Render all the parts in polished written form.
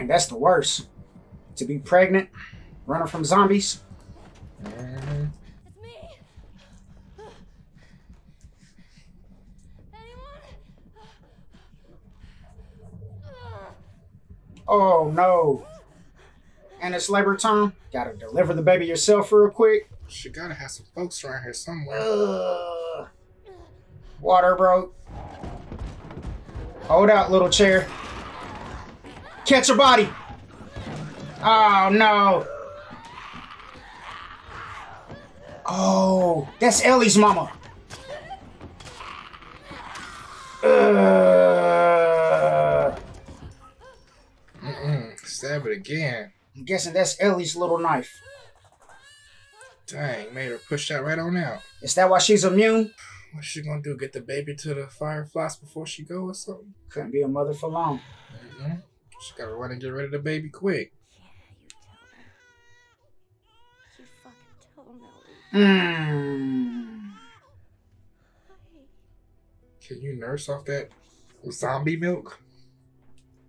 Dang, that's the worst. To be pregnant, running from zombies. Mhm. It's me. Anyone? Oh no. And it's labor time. Gotta deliver the baby yourself real quick. She gotta have some folks around here somewhere. Water broke. Hold out, little chair. Catch her body. Oh no. Oh, that's Ellie's mama. Stab it again. I'm guessing that's Ellie's little knife. Dang, made her push that right on out. Is that why she's immune? What's she gonna do? Get the baby to the fireflies before she go or something? Couldn't be a mother for long. She gotta run and get rid of the baby quick. You tell her. You fucking tell Melly. Can you nurse off that zombie milk?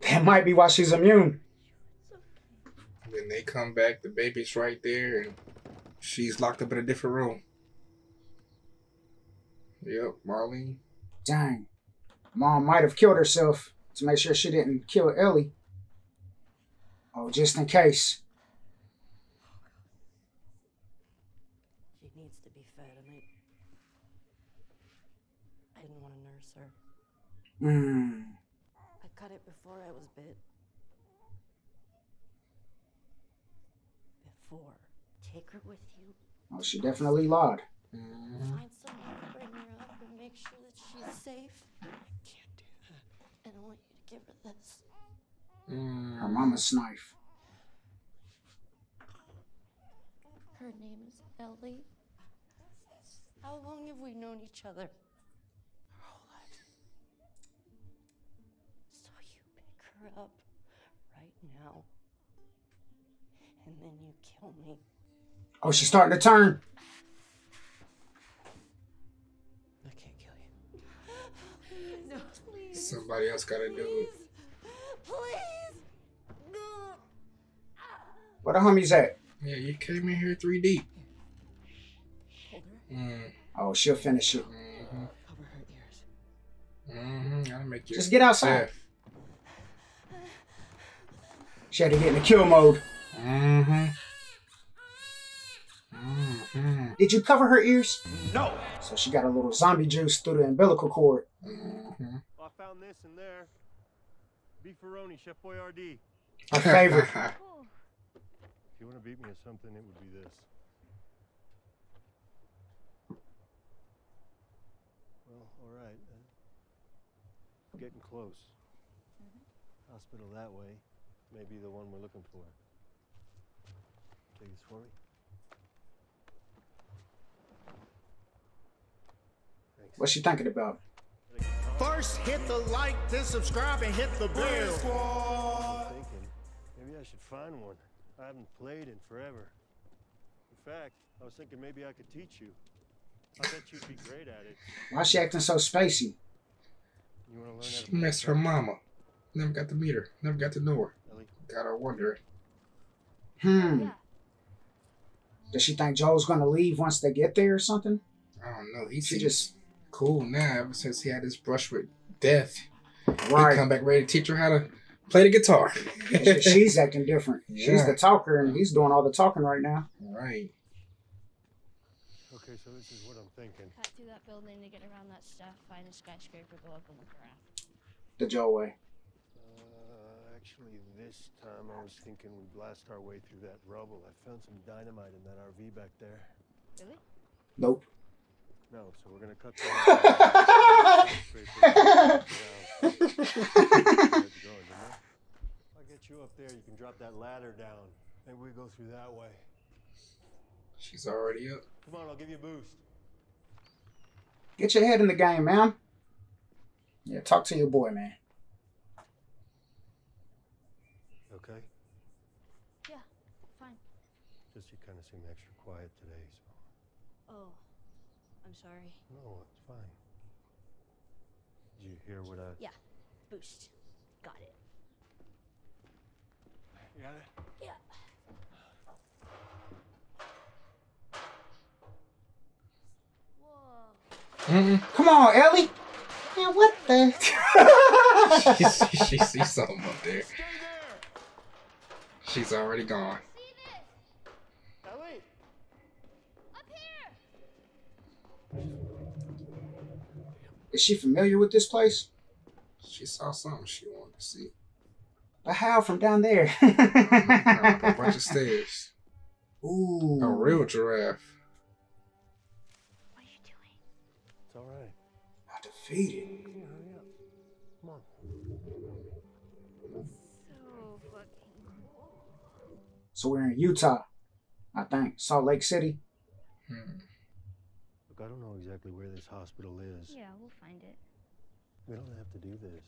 That might be why she's immune. When they come back, the baby's right there, and she's locked up in a different room. Yep, Marlene. Dang. Mom might have killed herself to make sure she didn't kill Ellie. Oh, just in case. She needs to be fed, and I didn't want to nurse her. I cut it before I was bit. Before. Take her with you. Oh, she definitely lied. Find someone to bring her up and make sure that she's safe. I can't do that. And I want you to give her this. Her mama's knife. Her name is Ellie. How long have we known each other? Her whole life. So you pick her up right now. And then you kill me. Oh, she's starting to turn. I can't kill you. No, please. Somebody else gotta do it. Please. Where the homies at? Yeah, you came in here 3 deep. Hold her. Oh, she'll finish it. Cover her ears. Gotta make you Just get outside. She had to get in the kill mode. Did you cover her ears? No. So she got a little zombie juice through the umbilical cord. I found this in there. Beefaroni, Chef Boyardee. Her favorite. If you want to beat me at something, it would be this. Well, all right. Getting close. Hospital that way. Maybe the one we're looking for. Take this for me. Thanks. What's she thinking about? First, hit the like, then subscribe, and hit the bell. I'm thinking maybe I should find one. I haven't played in forever. In fact, I was thinking maybe I could teach you. I bet you'd be great at it. Why is she acting so spacey? You want to learn how She to play missed her guitar? mama. Never got to meet her. Never got to know her. Ellie? Got her wondering. Does she think Joel's gonna leave once they get there or something? I don't know. He She seems just cool now ever since he had his brush with death. He right. come back ready to teach her how to play the guitar. She's acting different. She's Yeah. the talker, and he's doing all the talking right now. Right. Okay, so this is what I'm thinking. Cut through that building to get around that stuff, find a skyscraper, go up and look around. The Joel way. Actually, this time I was thinking we blast our way through that rubble. I found some dynamite in that RV back there. Really? Nope. No, so we're gonna cut I'll get you up there, you can drop that ladder down. Maybe we go through that way. She's already up. Come on, I'll give you a boost. Get your head in the game, man. Yeah, talk to your boy, man. Okay? Yeah, fine. Just you kind of seem extra quiet today, so. Oh, I'm sorry. No, it's fine. Did you hear what I... Yeah, boost. Got it. Got it? Yeah. Whoa. Come on, Ellie. Man, what the? She sees something up there. Stay there! She's already gone. See this? Ellie! Up here! Is she familiar with this place? She saw something she wanted to see. But how from down there? Up a bunch of stairs. Ooh. A real giraffe. What are you doing? It's alright. Not defeated. Can you hurry up? Come on. So fucking cool. So we're in Utah, I think. Salt Lake City. Look, I don't know exactly where this hospital is. Yeah, we'll find it. We don't have to do this.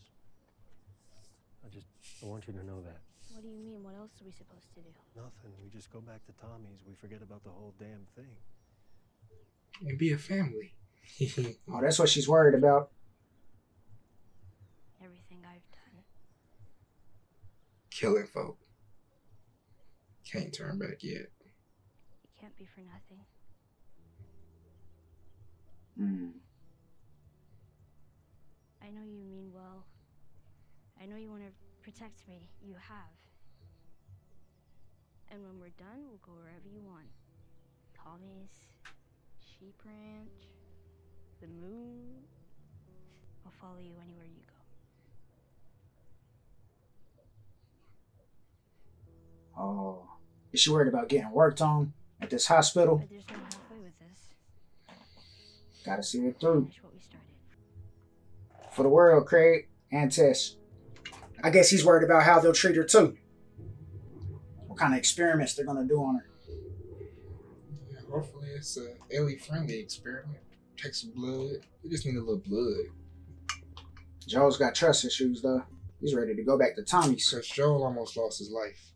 I want you to know that. What do you mean? What else are we supposed to do? Nothing. We just go back to Tommy's. We forget about the whole damn thing. And be a family. Oh, that's what she's worried about. Everything I've done. Killing folk. Can't turn back yet. It can't be for nothing. I know you mean well. I know you want to protect me. You have. And when we're done, we'll go wherever you want. Tommy's, Sheep Ranch, the moon. I'll follow you anywhere you go. Oh. Is she worried about getting worked on at this hospital? But there's no halfway with this. Gotta see it through. Finish what we started. For the world, Craig and Tess. I guess he's worried about how they'll treat her too. What kind of experiments they're gonna do on her. Yeah, hopefully it's a Ellie-friendly experiment. Take some blood. We just need a little blood. Joel's got trust issues though. He's ready to go back to Tommy's. Because Joel almost lost his life.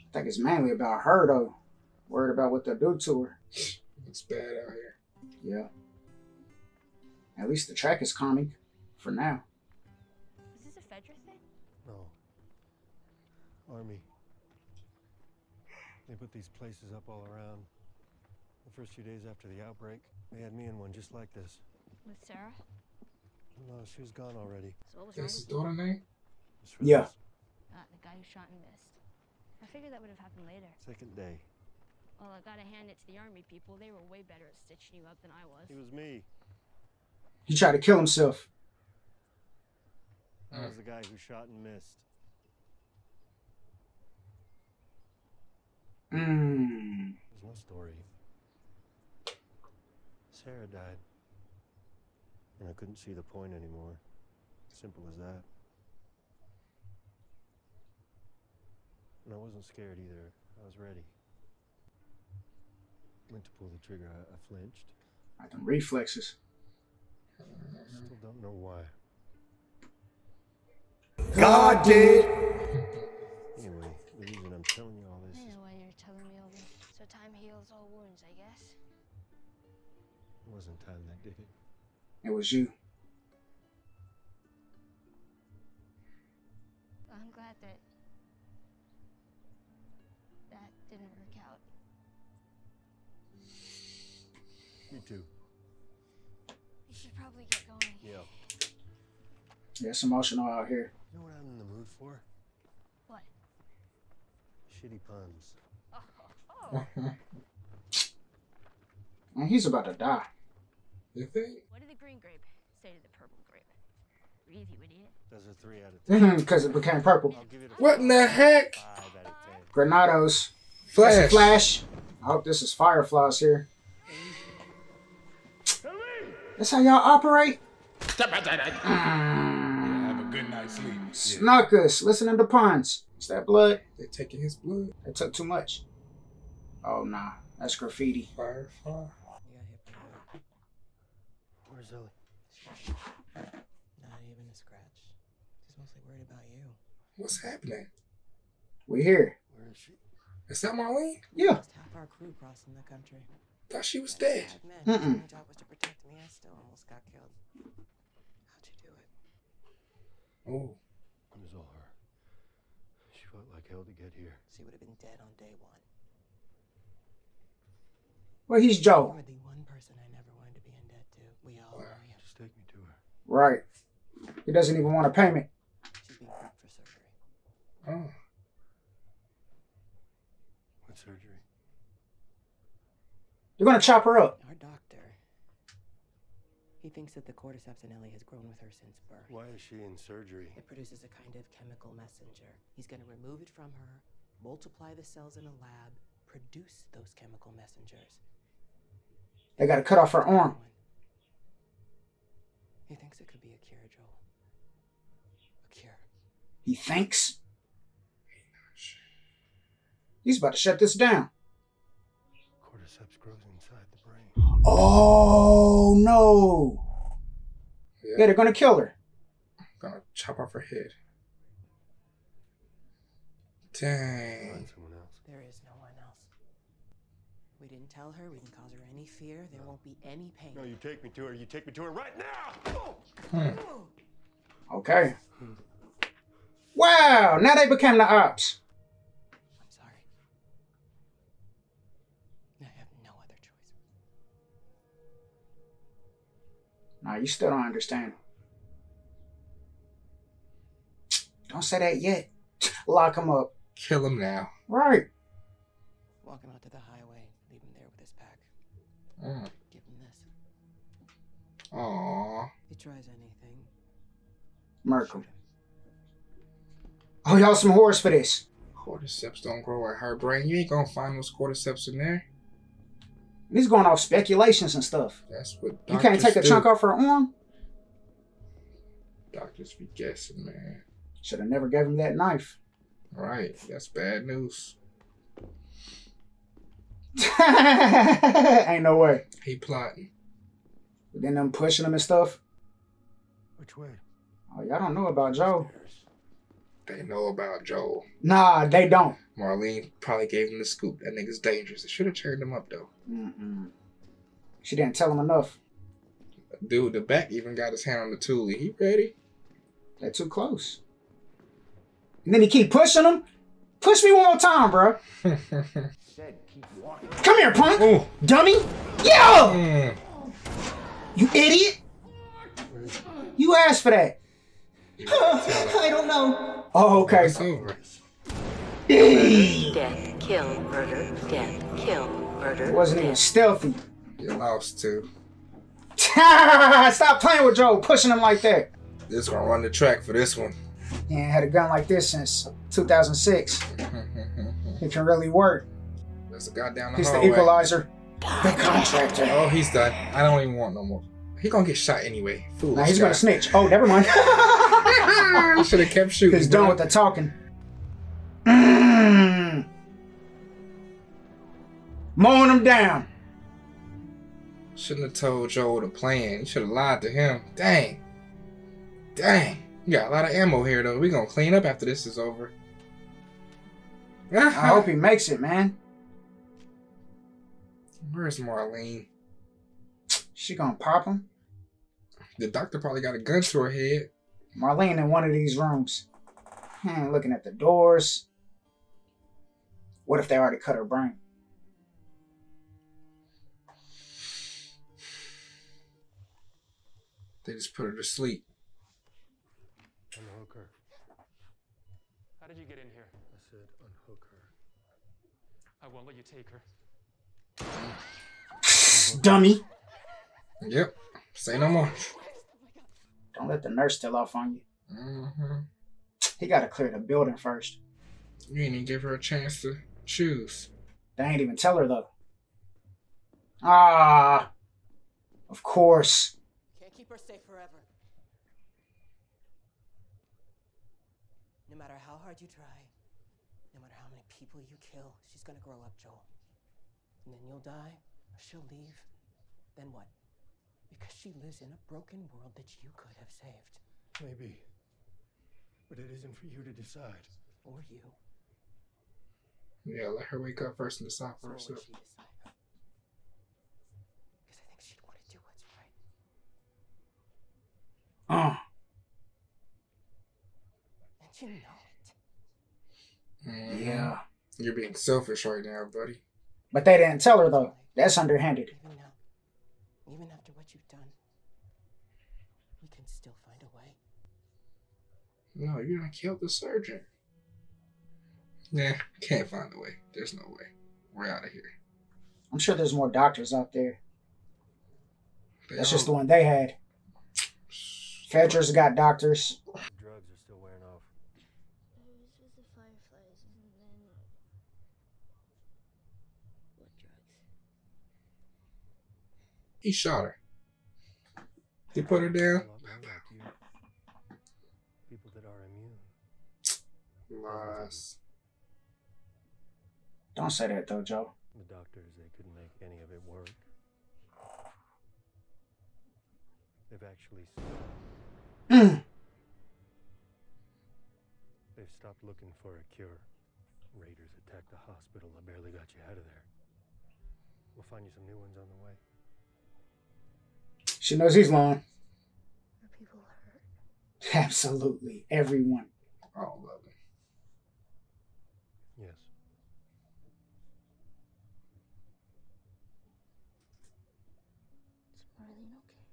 I think it's mainly about her though. Worried about what they'll do to her. It's bad out here. Yeah. At least the track is calming. For now. Was this a Fedra thing? No. Army. They put these places up all around. The first few days after the outbreak, they had me in one just like this. With Sarah? No, she was gone already. So what was wrong That's his with you? daughter name? Just for Yeah. this The guy who shot and missed. I figured that would have happened later. second day. Well, I gotta hand it to the army people. They were way better at stitching you up than I was. It was me. He tried to kill himself. I was the guy who shot and missed. There's no story. Sarah died. And I couldn't see the point anymore. Simple as that. And I wasn't scared either. I was ready. Went to pull the trigger. I flinched. Like them reflexes. Still don't know why. God did. Anyway, the reason I'm telling you all this I is know why you're telling me all this. So time heals all wounds, I guess. it wasn't time that did it. It was you. I'm glad that didn't work out. Me too. You should probably get going. Yeah. Yeah, it's emotional out here. You know what I'm in the mood for? What? Shitty puns. Oh. And he's about to die. You think? What did the green grape say to the purple grape? Breathe, you idiot. That's a 3 out of 10. Because it became purple. I'll give it a What in the heck? 5 out of 10. Granados. Flash. That's a flash. I hope this is Fireflies here. That's how y'all operate? Have a good night's sleep. Snuckers. Listening to puns. Is that blood? They taking his blood. They took too much. Oh, nah. That's graffiti. Firefly. Where's Ellie? Not even a scratch. She's mostly worried about you. What's happening? We here. Where is she? Is that Marlene? Yeah. Just half our crew crossing the country. Thought she was dead. 5 men. My job was to protect me. I still almost got killed. How'd you do it? Oh. It was all her. killed to get here? She would have been dead on day one. Well, he's Joe. You were the one person I never wanted to be in debt to. We all know you. Just take me to her. Right. He doesn't even want a payment. She's being prepped for surgery. Oh. What surgery? You're gonna chop her up. Our doctor, he thinks that the cordyceps in Ellie has grown with her since birth. Why is she in surgery? It produces a kind of chemical messenger. He's going to remove it from her, multiply the cells in a lab, produce those chemical messengers. They gotta cut off her arm. He thinks it could be a cure, Joel. A cure. He thinks. He's about to shut this down. Cordyceps grows inside the brain. Oh no. Yeah. Yeah, they're gonna kill her. Gonna chop off her head. Dang. Find someone else. There is no one else. We didn't tell her. We didn't cause her any fear. There won't be any pain. No, you take me to her. You take me to her right now! Okay. Wow, now they became the ops. I'm sorry. I have no other choice. Nah, you still don't understand. Don't say that yet. Lock him up. Kill him now. Right. Walk him out to the highway. Leave him there with his pack. Mm. Give him this. Aww. If he tries anything, Murk shoot him. him. Oh, y'all some whores for this. Cordyceps don't grow at her brain. You ain't gonna find those cordyceps in there. He's going off speculations and stuff. That's what You can't take a chunk off her arm? Doctors be guessing, man. Should have never gave him that knife. Right. That's bad news. Ain't no way. He plotting. But then them pushing him and stuff. Which way? Oh, y'all don't know about Joe. They know about Joel. Nah, they don't. Marlene probably gave him the scoop. That nigga's dangerous. They should have turned him up, though. Mm-mm. She didn't tell him enough. Dude, the back even got his hand on the tool. He ready? They're too close. And then he keep pushing him. Push me one more time, bro. Come here, punk. Ooh. Dummy. Yo! Mm. You idiot. You asked for that. I don't know. Oh, okay. It's over. Death, kill, murder, death, kill, murder. Wasn't even stealthy. You lost, too. Stop playing with Joe, pushing him like that. This gonna run the track for this one. He ain't had a gun like this since 2006. It can really work. There's a guy down the He's the hallway. equalizer. The contractor. Oh, he's done. I don't even want no more. He gonna get shot anyway. Foolish Nah, he's guy. gonna snitch. Oh, never mind. He should have kept shooting. He's done bro. with the talking. Mowing him down. Shouldn't have told Joel the plan. You should have lied to him. Dang. Dang. You got a lot of ammo here, though. We gonna clean up after this is over. I hope he makes it, man. Where's Marlene? She gonna pop him. The doctor probably got a gun to her head. Marlene in one of these rooms. Looking at the doors. What if they already cut her brain? They just put her to sleep. Unhook her. How did you get in here? I said unhook her. I won't let you take her. Dummy. Yep. Say no more. Don't let the nurse tell off on you. Mm-hmm. He gotta clear the building first. You didn't even give her a chance to choose. They ain't even tell her though. Ah. Of course. Can't keep her safe forever. No matter how hard you try, no matter how many people you kill, she's gonna grow up, Joel. And then you'll die, or she'll leave. Then what? Because she lives in a broken world that you could have saved. Maybe. But it isn't for you to decide. Or you. Yeah, let her wake up first and decide for Or herself. she decide. Because I think she'd want to do what's right. And you know it. You're being selfish right now, buddy. But they didn't tell her, though. That's underhanded. Even now, even after what you've done, we can still find a way. No, you're gonna kill the surgeon. Nah, can't find a way. There's no way. We're out of here. I'm sure there's more doctors out there. That's just the all- one they had. Fedra's got doctors. The drugs are still wearing off. It was with the fireflies, and then. What drugs? He shot her. He put her A down. lot more like you. People that are immune. Lies. Don't say that, though, Joe. The doctors, they couldn't make any of it work. They've actually they've stopped looking for a cure. Raiders attacked the hospital. I barely got you out of there. We'll find you some new ones on the way. She knows he's lying. Are people hurt? Absolutely. Everyone. All of them. Yes. Is Marlene okay?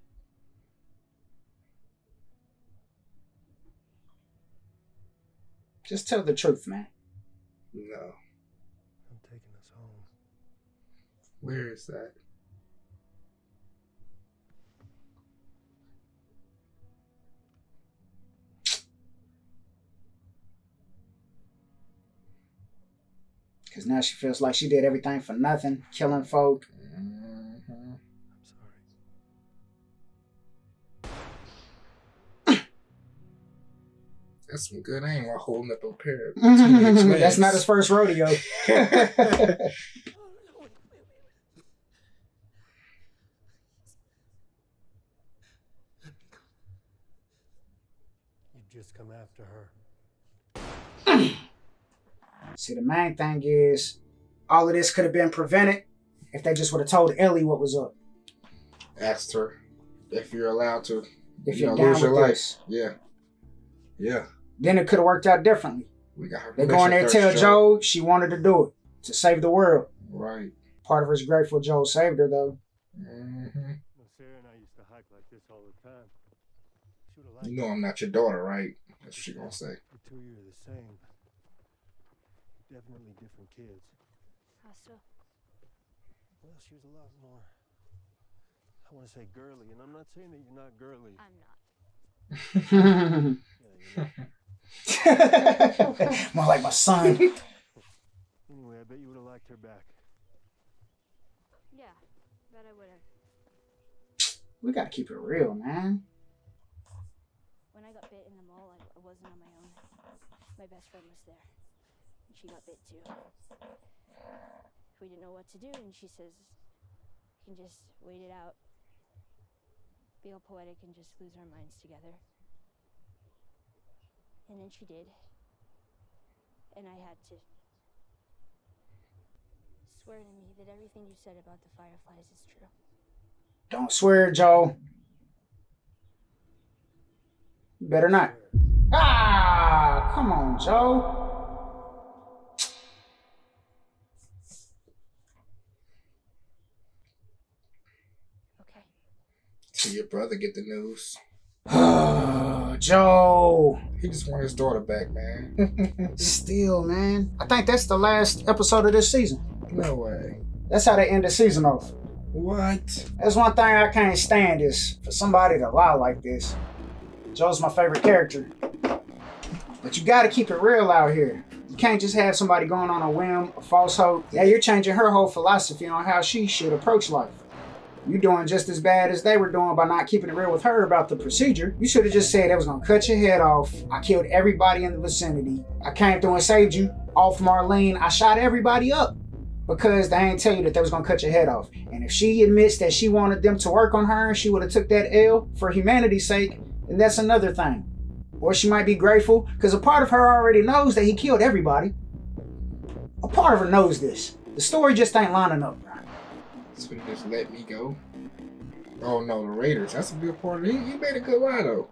Just tell the truth, man. No. I'm taking us home. Where is that? Because now she feels like she did everything for nothing. Killing folk. Mm-hmm. I'm sorry. That's some good aim while holding up a pair of teenage legs. That's not his first rodeo. You've just come after her. See, the main thing is, all of this could have been prevented if they just would have told Ellie what was up. Asked her if you're allowed to. If you you're know, down lose your with life. this. Yeah. Yeah. Then it could have worked out differently. We got her. They go in there and tell Joe she wanted to do it. To save the world. Right. Part of her's grateful Joe saved her, though. Mm-hmm. Well, Sarah and I used to hike like this all the time. She would have liked You know I'm not your daughter, right? That's what she gonna say. The two of you are the same. Definitely different kids. How so? Well, she was a lot more, I want to say girly, and I'm not saying that you're not girly. I'm not. Yeah, you're not. More like my son. Anyway, I bet you would have liked her back. Yeah, bet I would have. We gotta keep it real, man. When I got bit in the mall, I wasn't on my own. My best friend was there. And she got bit too. We didn't know what to do, and she says, "We can just wait it out. Be all poetic and just lose our minds together." And then she did. And I had to swear to me that everything you said about the fireflies is true. Don't swear, Joe. You better not. Ah, come on, Joe. Okay. So your brother get the news. Joe. He just want his daughter back, man. Still, man. I think that's the last episode of this season. No way. That's how they end the season off. What? That's one thing I can't stand is for somebody to lie like this. Joe's my favorite character. But you gotta keep it real out here. You can't just have somebody going on a whim, a false hope. Yeah, you're changing her whole philosophy on how she should approach life. You're doing just as bad as they were doing by not keeping it real with her about the procedure. You should have just said I was gonna cut your head off. I killed everybody in the vicinity. I came through and saved you. Off Marlene, I shot everybody up. Because they ain't tell you that they was gonna cut your head off. And if she admits that she wanted them to work on her and she would have took that L for humanity's sake, then that's another thing. Or she might be grateful because a part of her already knows that he killed everybody. A part of her knows this. The story just ain't lining up, bro. So he just let me go. Oh no, the Raiders. That's a good part of it. He made a good lie though.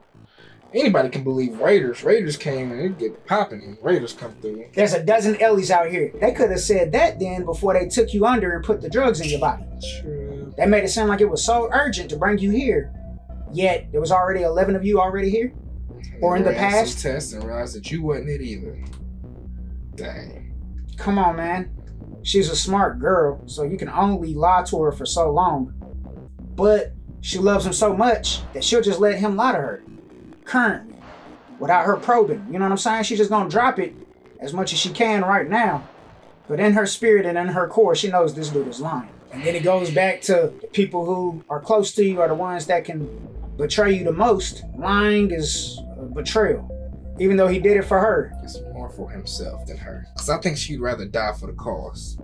Anybody can believe Raiders. Raiders came and it get popping when Raiders come through. There's a dozen Ellies out here. They could have said that then before they took you under and put the drugs in your body. True. That made it sound like it was so urgent to bring you here. Yet there was already 11 of you already here, or in the past. Some tests and realized that you wasn't it either. Dang. Come on, man. She's a smart girl, so you can only lie to her for so long. But she loves him so much that she'll just let him lie to her. Currently. Without her probing. You know what I'm saying? She's just gonna drop it as much as she can right now. But in her spirit and in her core, she knows this dude is lying. And then it goes back to the people who are close to you are the ones that can betray you the most. Lying is a betrayal. Even though he did it for her. It's more for himself than her. Because I think she'd rather die for the cause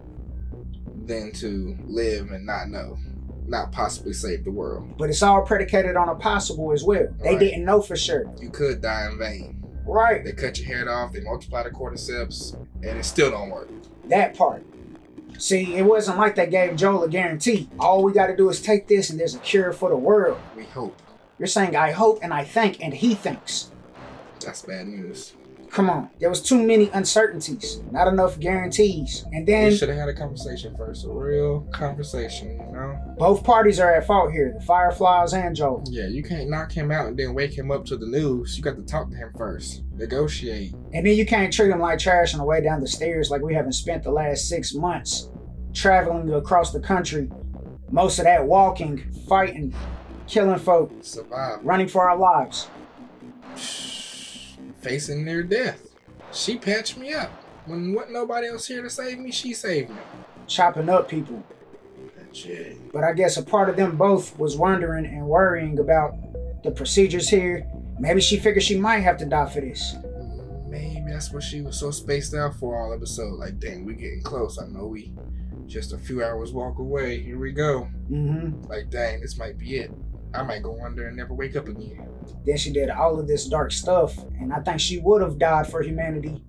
than to live and not know. Not possibly save the world. But it's all predicated on a possible as well. They Right. didn't know for sure. You could die in vain. Right. They cut your head off, they multiply the cordyceps, and it still don't work. That part. See, it wasn't like they gave Joel a guarantee. All we got to do is take this and there's a cure for the world. We hope. You're saying I hope and I think and he thinks. That's bad news. Come on. There was too many uncertainties. Not enough guarantees. And then We should have had a conversation first. A real conversation, you know? both parties are at fault here. The Fireflies and Joel. Yeah, you can't knock him out and then wake him up to the news. You got to talk to him first. Negotiate. And then you can't treat him like trash on the way down the stairs like we haven't spent the last 6 months traveling across the country. Most of that walking, fighting, killing folk, Survive. running for our lives. Facing near death. She patched me up. When wasn't nobody else here to save me, she saved me. Chopping up people. That's it. But I guess a part of them both was wondering and worrying about the procedures here. Maybe she figured she might have to die for this. Maybe that's what she was so spaced out for all episode. Like, dang, we getting close. I know we just a few hours walk away. Here we go. Like, dang, this might be it. I might go under and never wake up again. Then she did all of this dark stuff, and I think she would have died for humanity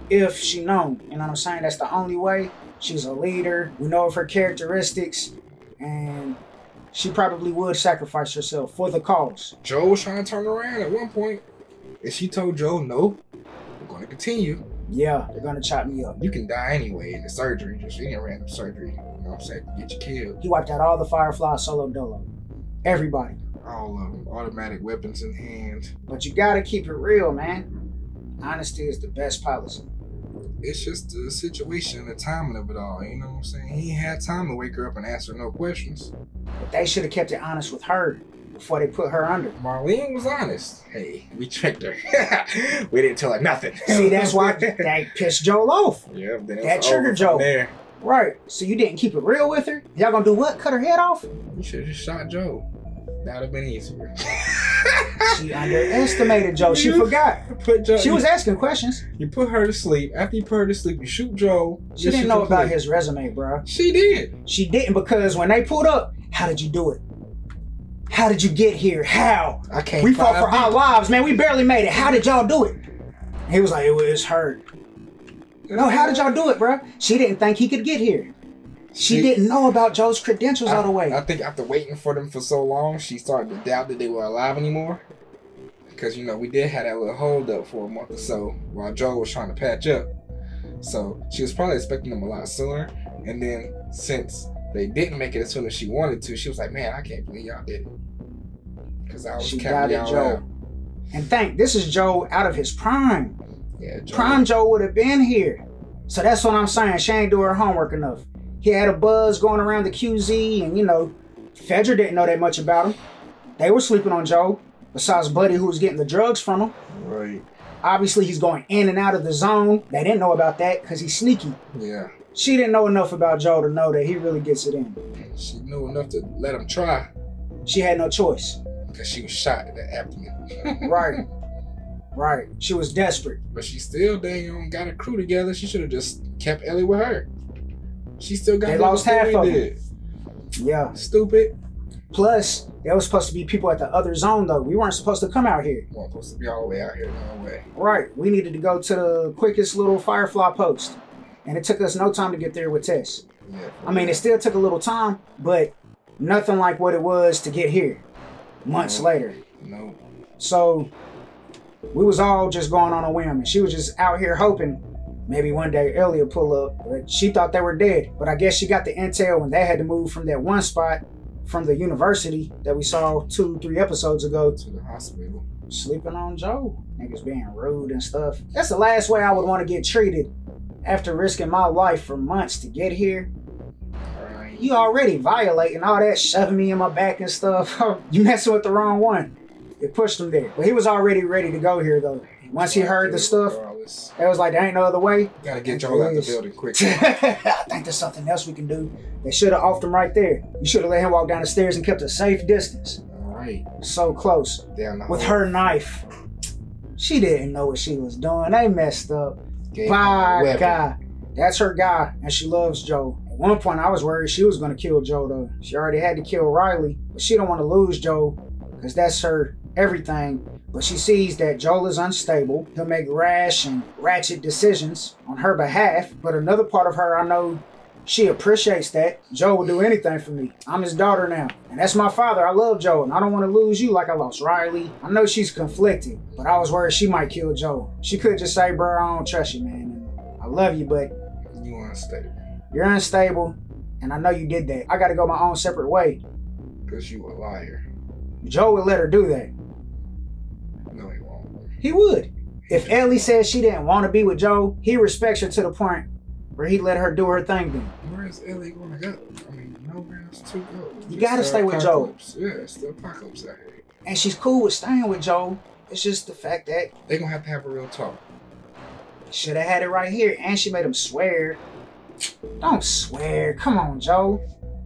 if she known. You know what I'm saying? That's the only way. She's a leader. We know of her characteristics, and she probably would sacrifice herself for the cause. Joel was trying to turn around at one point, and she told Joel, no, we're going to continue. Yeah, they're going to chop me up. You can die anyway in the surgery, just any random surgery. You know what I'm saying? Get you killed. He wiped out all the Fireflies solo dolo. Everybody. All of them. Automatic weapons in hand. But you got to keep it real, man. Honesty is the best policy. It's just the situation and the timing of it all. You know what I'm saying? He ain't had time to wake her up and ask her no questions. But they should have kept it honest with her before they put her under. Marlene was honest. Hey, we tricked her. We didn't tell her nothing. See, that's why that pissed Joel off. Yeah, then That triggered Joel. There. Right. So you didn't keep it real with her? Y'all gonna do what? Cut her head off? You should have just shot Joe. That would have been easier. She underestimated Joe. She forgot. She was asking questions. You put her to sleep. After you put her to sleep, you shoot Joe. She didn't know about his resume, bro. She did. She didn't, because when they pulled up, how did you do it? How did you get here? How? I can't. We fought for our lives, man. We barely made it. How did y'all do it? He was like, it was her. No, how did y'all do it, bro? She didn't think he could get here. She didn't know about Joe's credentials all the way. I think after waiting for them for so long, she started to doubt that they were alive anymore. Because, you know, we did have that little hold up for a month or so while Joe was trying to patch up. So she was probably expecting them a lot sooner. And then since they didn't make it as soon as she wanted to, she was like, man, I can't believe y'all did it. Because I was She counting doubted y'all Joe. out. And this is Joe out of his prime. Yeah, Joe. Prime Joe would have been here. So that's what I'm saying. She ain't do her homework enough. He had a buzz going around the QZ, and, you know, Fedra didn't know that much about him. They were sleeping on Joe, besides Buddy, who was getting the drugs from him. Right. Obviously, he's going in and out of the zone. They didn't know about that because he's sneaky. Yeah. She didn't know enough about Joe to know that he really gets it in. She knew enough to let him try. She had no choice. Because she was shot in the abdomen. Right. Right. She was desperate. But she still dang got a crew together. She should have just kept Ellie with her. She still got They it lost before half we of them. did. Yeah. Stupid. Plus, there was supposed to be people at the other zone, though. We weren't supposed to come out here. We weren't supposed to be all the way out here. No way. Right. We needed to go to the quickest little Firefly post. And it took us no time to get there with Tess. Yeah, I mean, it still took a little time, but nothing like what it was to get here months later. No. So, We was all just going on a whim, and she was just out here hoping maybe one day Ellie would pull up. But she thought they were dead. But I guess she got the intel when they had to move from that one spot from the university that we saw 2-3 episodes ago To the hospital. sleeping on Joe. Niggas being rude and stuff. That's the last way I would want to get treated after risking my life for months to get here. Right. You already violating all that, shoving me in my back and stuff. You messing with the wrong one. It pushed him there. But he was already ready to go here though. Once he heard the stuff, it was like, there ain't no other way. Gotta get Joel out the building quick. I think there's something else we can do. They should have offed him right there. You should have let him walk down the stairs and kept a safe distance. Alright. So close. Down the With hall. her knife. She didn't know what she was doing. They messed up. Gave him a By weapon. God. That's her guy, and she loves Joe. At one point, I was worried she was going to kill Joe, though. She already had to kill Riley, but she don't want to lose Joe, because that's her everything. But she sees that Joel is unstable. He'll make rash and ratchet decisions on her behalf. But another part of her, I know she appreciates that. Joe will do anything for me. I'm his daughter now. And that's my father. I love Joe, and I don't want to lose you like I lost Riley. I know she's conflicted, but I was worried she might kill Joe. She could just say, bro, I don't trust you, man. And I love you, but You unstable. you're unstable, and I know you did that. I got to go my own separate way. Because you a liar. Joe would let her do that. No, he won't. He would. If Ellie said she didn't want to be with Joe, he respects her to the point where he let her do her thing then. Where's Ellie gonna go? I mean, nowhere else to go. You gotta stay with Joe. Apocalypse. Yeah, it's the apocalypse out here. And she's cool with staying with Joe. It's just the fact that They gonna have a real talk. should have had it right here. And she made him swear. Don't swear. Come on, Joe.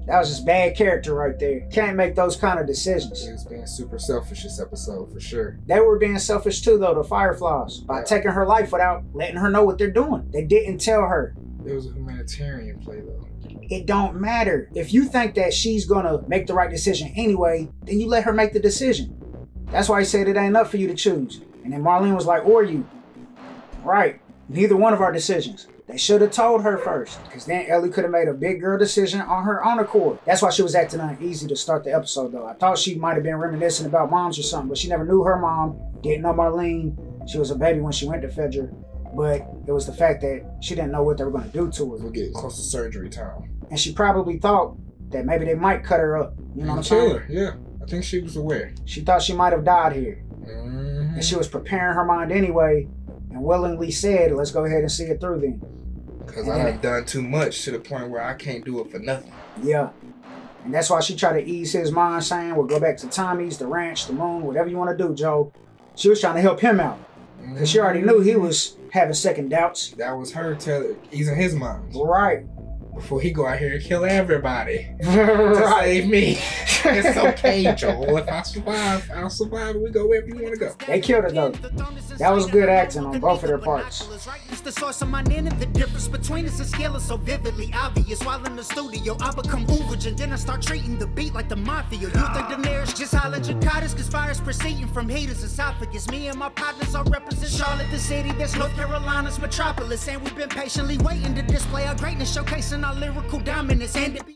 That was just bad character right there. Can't make those kind of decisions. He was being super selfish this episode for sure. They were being selfish too, though, the Fireflies, by Yeah. taking her life without letting her know what they're doing. They didn't tell her. It was a humanitarian play though. It don't matter. If you think that she's gonna make the right decision anyway, then you let her make the decision. That's why he said it ain't up for you to choose. And then Marlene was like, or you. Right. Neither one of our decisions. They should have told her first, because then Ellie could have made a big girl decision on her own accord. That's why she was acting uneasy to start the episode, though. I thought she might have been reminiscing about moms or something, but she never knew her mom, didn't know Marlene. She was a baby when she went to Fedra, but it was the fact that she didn't know what they were going to do to We're her. getting close to surgery time. And she probably thought that maybe they might cut her up. You know what I'm Kill saying? her, yeah. I think she was aware. She thought she might have died here. Mm-hmm. And she was preparing her mind anyway, and willingly said, let's go ahead and see it through then. Because I have done too much to the point where I can't do it for nothing. Yeah. And that's why she tried to ease his mind, saying, we'll go back to Tommy's, the ranch, the moon, whatever you want to do, Joe. She was trying to help him out. Because she already knew he was having second doubts. That was her easing his mind. Right. Before he go out here and kill everybody. To Right. save me. It's okay, Joel. If I survive, I'll survive and we go wherever you want to go. They killed her, though. That was good acting on both of their parts. It's the source of my name, and the difference between us and scale is so vividly obvious. While in the studio, I become Uberage, and then I start treating the beat like the mafia. You think Daenerys just holler Jakartas, cause fire's proceeding from haters' esophagus. Me and my partners all represent Charlotte, the city that's North Carolina's metropolis. And we've been patiently waiting to display our greatness, showcasing our lyrical dominance. And to be